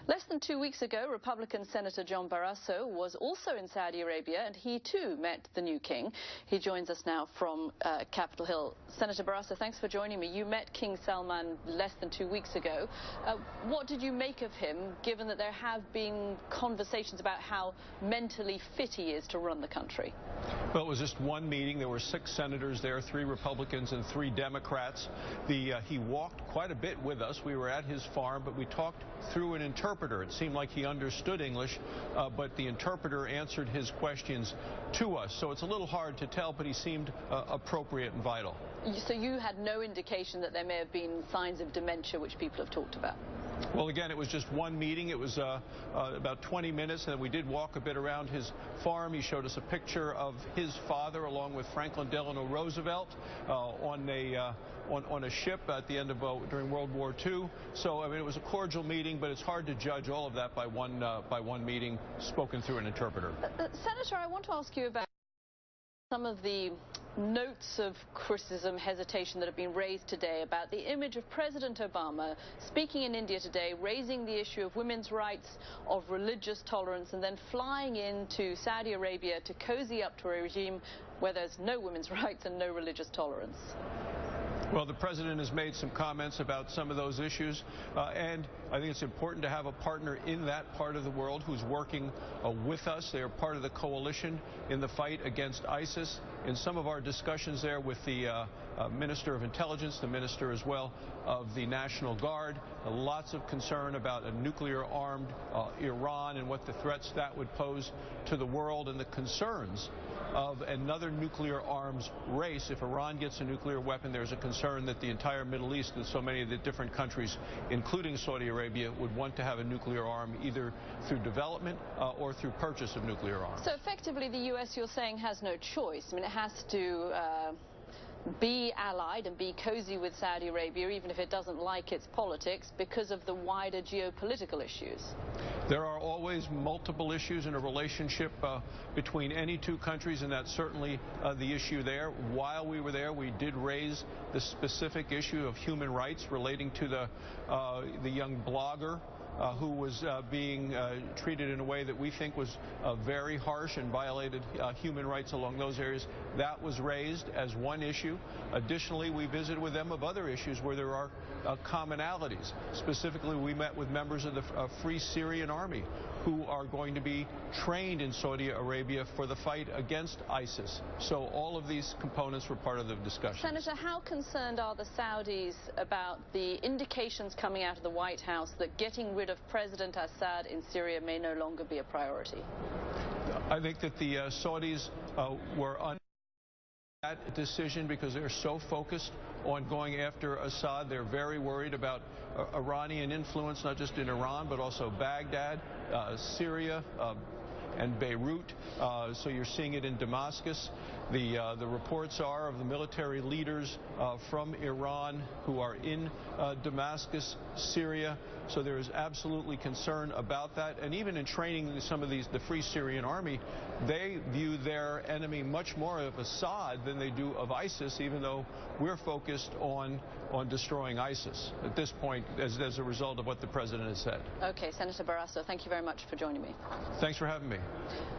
Less than 2 weeks ago, Republican Senator John Barrasso was also in Saudi Arabia, and he too met the new king. He joins us now from Capitol Hill. Senator Barrasso, thanks for joining me. You met King Salman less than 2 weeks ago. What did you make of him, given that there have been conversations about how mentally fit he is to run the country? Well, it was just one meeting. There were 6 senators there, 3 Republicans and 3 Democrats. He walked quite a bit with us. We were at his farm, but we talked through an interpreter. It seemed like he understood English, but the interpreter answered his questions to us. So it's a little hard to tell, but he seemed appropriate and vital. So you had no indication that there may have been signs of dementia, which people have talked about? Well, again, it was just one meeting. It was about 20 minutes, and then we did walk a bit around his farm. He showed us a picture of his father, along with Franklin Delano Roosevelt, on a ship at the end of during World War II. So, I mean, it was a cordial meeting, but it's hard to judge all of that by one meeting spoken through an interpreter. Senator, I want to ask you about some of the notes of criticism, hesitation that have been raised today about the image of President Obama speaking in India today, raising the issue of women's rights, of religious tolerance, and then flying into Saudi Arabia to cozy up to a regime where there's no women's rights and no religious tolerance. Well, the president has made some comments about some of those issues, and I think it's important to have a partner in that part of the world who's working with us. They are part of the coalition in the fight against ISIS. In some of our discussions there with the Minister of Intelligence, the Minister as well of the National Guard, lots of concern about a nuclear-armed Iran and what the threats that would pose to the world, and the concerns of another nuclear arms race. If Iran gets a nuclear weapon, there's a concern that the entire Middle East and so many of the different countries, including Saudi Arabia, would want to have a nuclear arm either through development or through purchase of nuclear arms. So effectively the U.S., you're saying, has no choice. I mean, it has to be allied and be cozy with Saudi Arabia, even if it doesn't like its politics, because of the wider geopolitical issues. There are always multiple issues in a relationship between any two countries, and that's certainly the issue there. While we were there, we did raise the specific issue of human rights relating to the young blogger who was being treated in a way that we think was very harsh and violated human rights along those areas. That was raised as one issue. Additionally, we visited with them of other issues where there are commonalities. Specifically, we met with members of the Free Syrian Army who are going to be trained in Saudi Arabia for the fight against ISIS. So all of these components were part of the discussion. Senator, how concerned are the Saudis about the indications coming out of the White House that getting rid of President Assad in Syria may no longer be a priority? I think that the Saudis were that decision because they're so focused on going after Assad. They're very worried about Iranian influence, not just in Iran, but also Baghdad, Syria, and Beirut. So you're seeing it in Damascus. The reports are of the military leaders from Iran who are in Damascus, Syria. So there is absolutely concern about that. And even in training some of the Free Syrian Army, they view their enemy much more of Assad than they do of ISIS, even though we're focused on destroying ISIS at this point as a result of what the president has said. Okay, Senator Barrasso, thank you very much for joining me. Thanks for having me.